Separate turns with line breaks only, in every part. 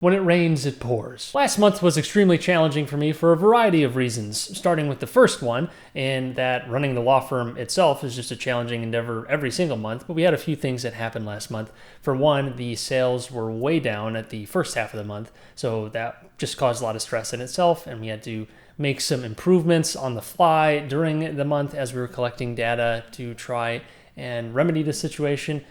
When it rains, it pours. Last month was extremely challenging for me for a variety of reasons, starting with the first one, in that running the law firm itself is just a challenging endeavor every single month, but we had a few things that happened last month. For one, the sales were way down at the first half of the month, so that just caused a lot of stress in itself, and we had to make some improvements on the fly during the month as we were collecting data to try and remedy the situation.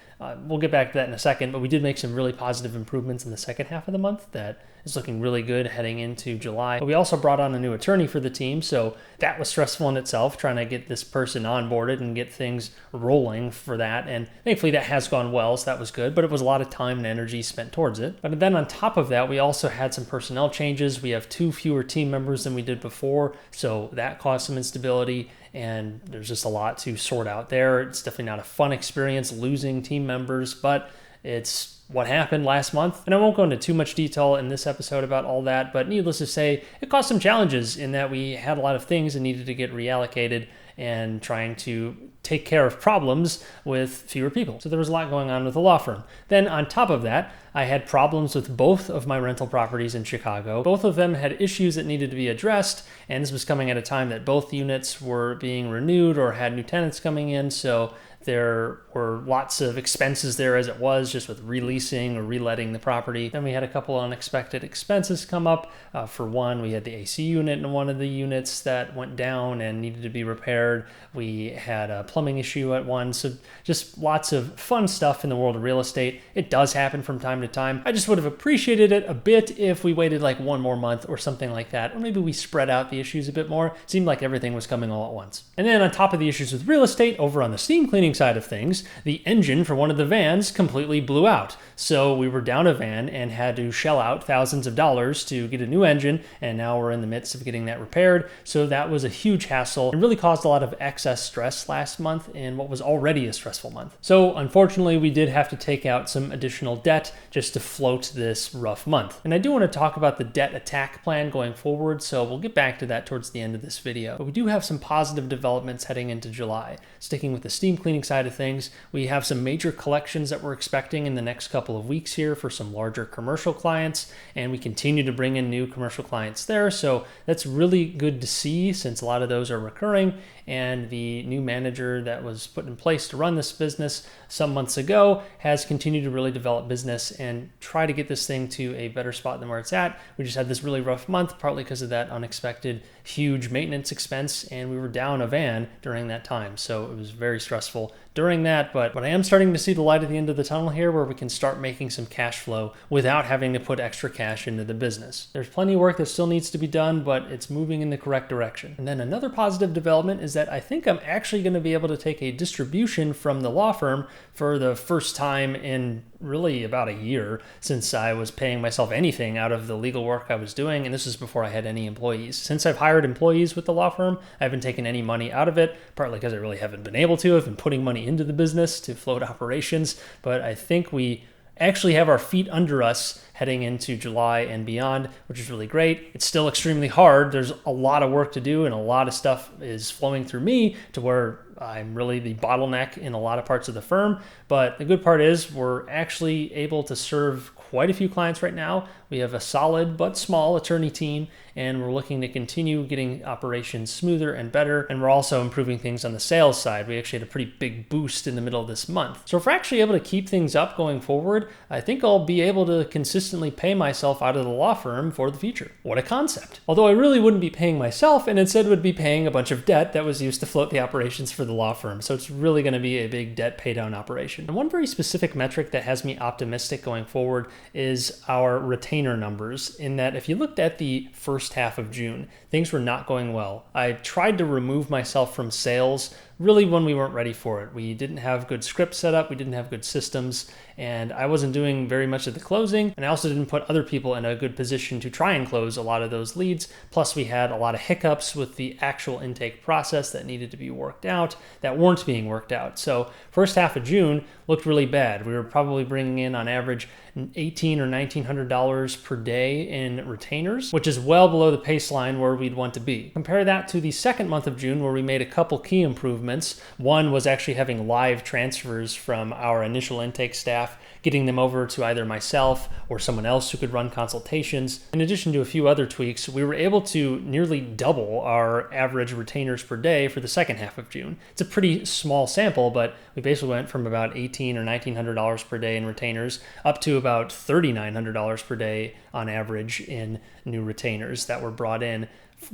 We'll get back to that in a second, but we did make some really positive improvements in the second half of the month that is looking really good heading into July. But we also brought on a new attorney for the team, so that was stressful in itself, trying to get this person onboarded and get things rolling for that. And thankfully that has gone well, so that was good, but it was a lot of time and energy spent towards it. But then on top of that, we also had some personnel changes. We have 2 fewer team members than we did before, so that caused some instability. And there's just a lot to sort out there. It's definitely not a fun experience losing team members, but it's what happened last month. And I won't go into too much detail in this episode about all that, but needless to say, it caused some challenges in that we had a lot of things that needed to get reallocated and trying to take care of problems with fewer people. So there was a lot going on with the law firm. Then on top of that, I had problems with both of my rental properties in Chicago. Both of them had issues that needed to be addressed, and this was coming at a time that both units were being renewed or had new tenants coming in, so there were lots of expenses there as it was, just with releasing or reletting the property. Then we had a couple unexpected expenses come up. For one, we had the AC unit in one of the units that went down and needed to be repaired. We had a plumbing issue at one. So just lots of fun stuff in the world of real estate. It does happen from time to time. I just would have appreciated it a bit if we waited like one more month or something like that. Or maybe we spread out the issues a bit more. It seemed like everything was coming all at once. And then on top of the issues with real estate, over on the steam cleaning side of things, the engine for one of the vans completely blew out. So we were down a van and had to shell out thousands of dollars to get a new engine, and now we're in the midst of getting that repaired. So that was a huge hassle and really caused a lot of excess stress last month in what was already a stressful month. So unfortunately, we did have to take out some additional debt just to float this rough month. And I do want to talk about the debt attack plan going forward, so we'll get back to that towards the end of this video. But we do have some positive developments heading into July. Sticking with the steam cleaning side of things, we have some major collections that we're expecting in the next couple of weeks here for some larger commercial clients, and we continue to bring in new commercial clients there, so that's really good to see since a lot of those are recurring. And the new manager that was put in place to run this business some months ago has continued to really develop business and try to get this thing to a better spot than where it's at. We just had this really rough month, partly because of that unexpected huge maintenance expense, and we were down a van during that time, so it was very stressful during that. But I am starting to see the light at the end of the tunnel here, where we can start making some cash flow without having to put extra cash into the business. There's plenty of work that still needs to be done, but it's moving in the correct direction. And then another positive development is that I think I'm actually going to be able to take a distribution from the law firm for the first time in really about a year, since I was paying myself anything out of the legal work I was doing, and this is before I had any employees. Since I've hired employees with the law firm, I haven't taken any money out of it, partly because I really haven't been able to. I've been putting money into the business to float operations, but I think we actually have our feet under us heading into July and beyond, which is really great. It's still extremely hard. There's a lot of work to do, and a lot of stuff is flowing through me to where I'm really the bottleneck in a lot of parts of the firm. But the good part is we're actually able to serve quite a few clients right now. We have a solid but small attorney team, and we're looking to continue getting operations smoother and better. And we're also improving things on the sales side. We actually had a pretty big boost in the middle of this month. So if we're actually able to keep things up going forward, I think I'll be able to consistently pay myself out of the law firm for the future. What a concept. Although I really wouldn't be paying myself, and instead would be paying a bunch of debt that was used to float the operations for the law firm. So it's really going to be a big debt pay down operation. And one very specific metric that has me optimistic going forward is our retainer numbers, in that if you looked at the first half of June, things were not going well. I tried to remove myself from sales really when we weren't ready for it. We didn't have good scripts set up, we didn't have good systems, and I wasn't doing very much of the closing, and I also didn't put other people in a good position to try and close a lot of those leads. Plus we had a lot of hiccups with the actual intake process that needed to be worked out that weren't being worked out. So first half of June looked really bad. We were probably bringing in on average $1,800 or $1,900 per day in retainers, which is well below the baseline where we'd want to be. Compare that to the second month of June, where we made a couple key improvements improvements. One was actually having live transfers from our initial intake staff, getting them over to either myself or someone else who could run consultations. In addition to a few other tweaks, we were able to nearly double our average retainers per day for the second half of June. It's a pretty small sample, but we basically went from about $1,800 or $1,900 per day in retainers up to about $3,900 per day on average in new retainers that were brought in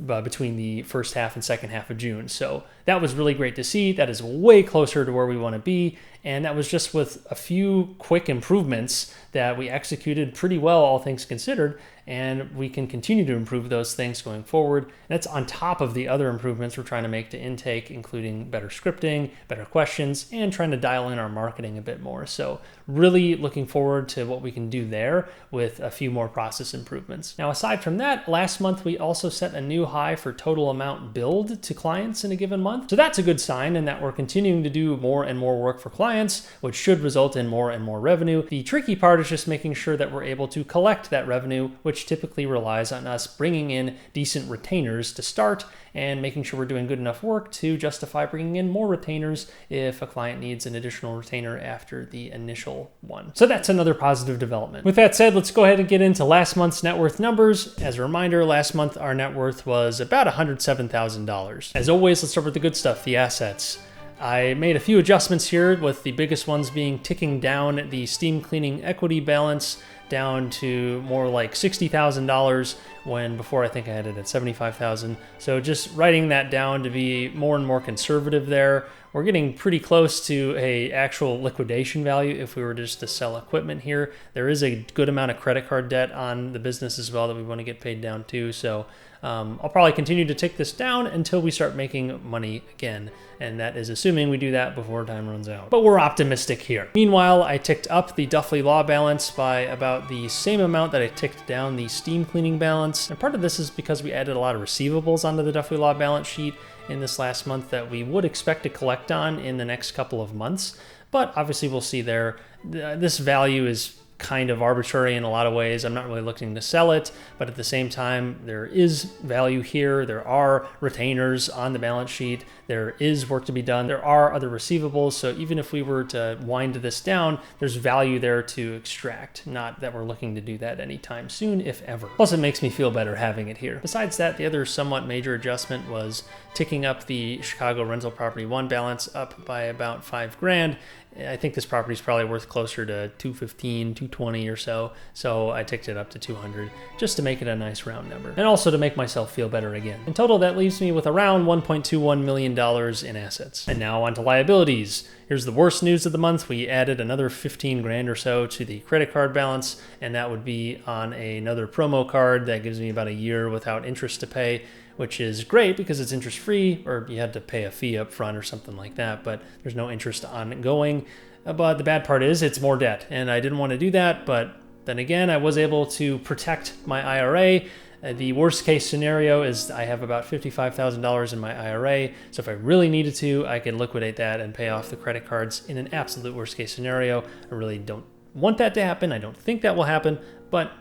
between the first half and second half of June. So that was really great to see. That is way closer to where we want to be. And that was just with a few quick improvements that we executed pretty well, all things considered. And we can continue to improve those things going forward. And that's on top of the other improvements we're trying to make to intake, including better scripting, better questions, and trying to dial in our marketing a bit more. So really looking forward to what we can do there with a few more process improvements. Now, aside from that, last month we also set a new high for total amount billed to clients in a given month. So that's a good sign in that we're continuing to do more and more work for clients, which should result in more and more revenue. The tricky part is just making sure that we're able to collect that revenue, which typically relies on us bringing in decent retainers to start and making sure we're doing good enough work to justify bringing in more retainers if a client needs an additional retainer after the initial one. So that's another positive development. With that said, let's go ahead and get into last month's net worth numbers. As a reminder, last month our net worth was about $107,000. As always, let's start with the good stuff, the assets. I made a few adjustments here, with the biggest ones being ticking down the steam cleaning equity balance down to more like $60,000 when before I think I had it at $75,000. So just writing that down to be more and more conservative there. We're getting pretty close to a actual liquidation value if we were just to sell equipment here. There is a good amount of credit card debt on the business as well that we want to get paid down too. So I'll probably continue to tick this down until we start making money again. And that is assuming we do that before time runs out. But we're optimistic here. Meanwhile, I ticked up the Duffley Law balance by about the same amount that I ticked down the steam cleaning balance. And part of this is because we added a lot of receivables onto the Duffley Law balance sheet in this last month that we would expect to collect on in the next couple of months. But obviously we'll see there. This value is kind of arbitrary in a lot of ways. I'm not really looking to sell it, but at the same time, there is value here. There are retainers on the balance sheet. There is work to be done. There are other receivables. So even if we were to wind this down, there's value there to extract. Not that we're looking to do that anytime soon, if ever. Plus, it makes me feel better having it here. Besides that, the other somewhat major adjustment was ticking up the Chicago Rental Property 1 balance up by about $5,000. I think this property is probably worth closer to $215, $220 or so. So I ticked it up to $200 just to make it a nice round number. And also to make myself feel better again. In total, that leaves me with around $1.21 million in assets. And now on to liabilities. Here's the worst news of the month. We added another $15,000 or so to the credit card balance, and that would be on another promo card that gives me about a year without interest to pay, which is great because it's interest free, or you had to pay a fee up front or something like that, but there's no interest ongoing. But the bad part is it's more debt, and I didn't want to do that, but then again, I was able to protect my IRA. The worst case scenario is I have about $55,000 in my IRA, so if I really needed to, I could liquidate that and pay off the credit cards in an absolute worst case scenario. I really don't want that to happen. I don't think that will happen, but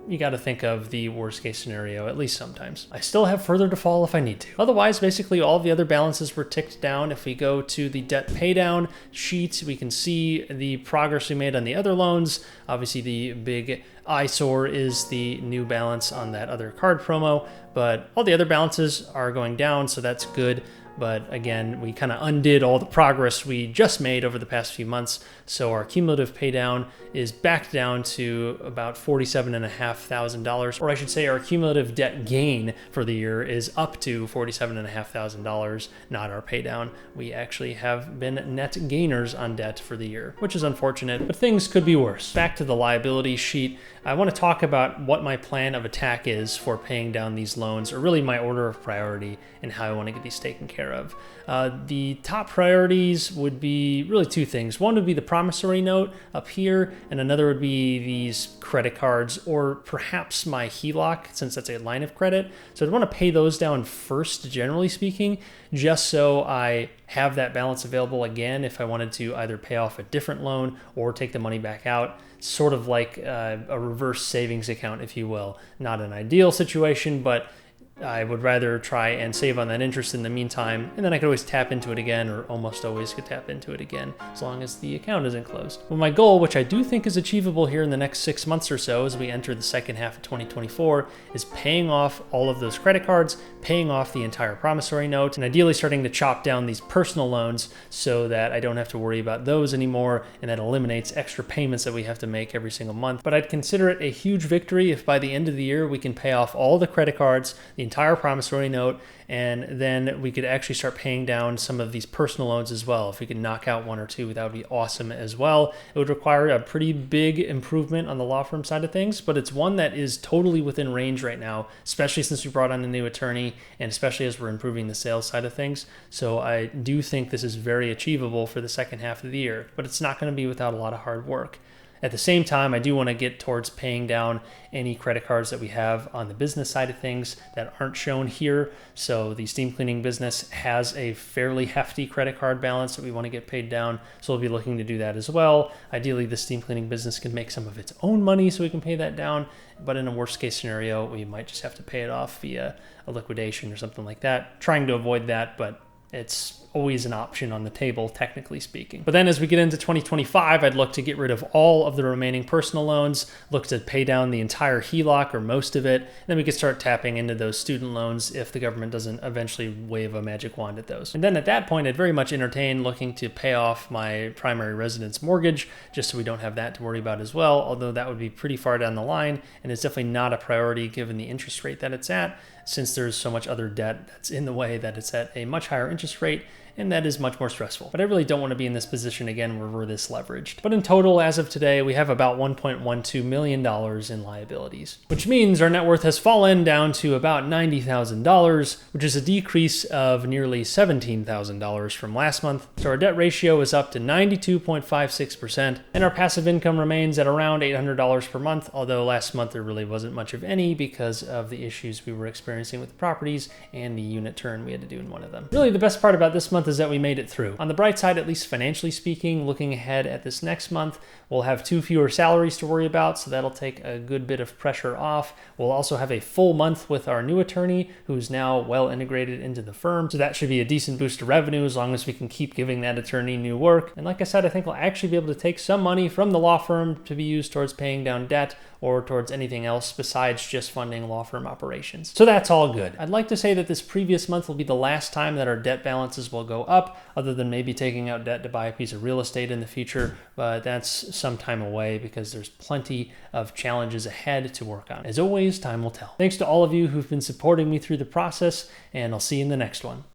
you got to think of the worst case scenario at least sometimes. I still have further to fall if I need to. Otherwise, basically all the other balances were ticked down. If we go to the debt paydown sheet, we can see the progress we made on the other loans. Obviously, the big eyesore is the new balance on that other card promo, but all the other balances are going down, so that's good. But again, we kind of undid all the progress we just made over the past few months. So our cumulative pay down is back down to about $47,500, or I should say our cumulative debt gain for the year is up to $47,500, not our pay down. We actually have been net gainers on debt for the year, which is unfortunate, but things could be worse. Back to the liability sheet. I want to talk about what my plan of attack is for paying down these loans, or really my order of priority and how I want to get these taken care of. The top priorities would be really two things. One would be the promissory note up here, and another would be these credit cards, or perhaps my HELOC, since that's a line of credit. So I'd want to pay those down first, generally speaking, just so I have that balance available again if I wanted to either pay off a different loan or take the money back out. Sort of like a reverse savings account, if you will. Not an ideal situation, but I would rather try and save on that interest in the meantime, and then I could always tap into it again, or almost always could tap into it again, as long as the account isn't closed. Well, my goal, which I do think is achievable here in the next 6 months or so as we enter the second half of 2024, is paying off all of those credit cards, paying off the entire promissory note, and ideally starting to chop down these personal loans so that I don't have to worry about those anymore, and that eliminates extra payments that we have to make every single month. But I'd consider it a huge victory if by the end of the year we can pay off all the credit cards, the entire promissory note, and then we could actually start paying down some of these personal loans as well. If we could knock out one or two, that would be awesome as well. It would require a pretty big improvement on the law firm side of things, but it's one that is totally within range right now, especially since we brought on a new attorney and especially as we're improving the sales side of things. So I do think this is very achievable for the second half of the year, but it's not going to be without a lot of hard work. At the same time, I do want to get towards paying down any credit cards that we have on the business side of things that aren't shown here. So the steam cleaning business has a fairly hefty credit card balance that we want to get paid down. So we'll be looking to do that as well. Ideally, the steam cleaning business can make some of its own money so we can pay that down. But in a worst case scenario, we might just have to pay it off via a liquidation or something like that. Trying to avoid that, but it's always an option on the table, technically speaking. But then as we get into 2025, I'd look to get rid of all of the remaining personal loans, look to pay down the entire HELOC or most of it, and then we could start tapping into those student loans if the government doesn't eventually wave a magic wand at those. And then at that point, I'd very much entertain looking to pay off my primary residence mortgage, just so we don't have that to worry about as well, although that would be pretty far down the line, and it's definitely not a priority given the interest rate that it's at, since there's so much other debt that's in the way that it's at a much higher interest rate, and that is much more stressful. But I really don't want to be in this position again where we're this leveraged. But in total, as of today, we have about $1.12 million in liabilities, which means our net worth has fallen down to about $90,000, which is a decrease of nearly $17,000 from last month. So our debt ratio is up to 92.56%, and our passive income remains at around $800 per month, although last month there really wasn't much of any because of the issues we were experiencing with the properties and the unit turn we had to do in one of them. Really, the best part about this month is that we made it through. On the bright side, at least financially speaking, looking ahead at this next month, we'll have 2 fewer salaries to worry about, so that'll take a good bit of pressure off. We'll also have a full month with our new attorney, who's now well integrated into the firm, so that should be a decent boost to revenue as long as we can keep giving that attorney new work. And like I said, I think we'll actually be able to take some money from the law firm to be used towards paying down debt or towards anything else besides just funding law firm operations. So that's all good. I'd like to say that this previous month will be the last time that our debt balances will go up, other than maybe taking out debt to buy a piece of real estate in the future, but that's some time away because there's plenty of challenges ahead to work on. As always, time will tell. Thanks to all of you who've been supporting me through the process, and I'll see you in the next one.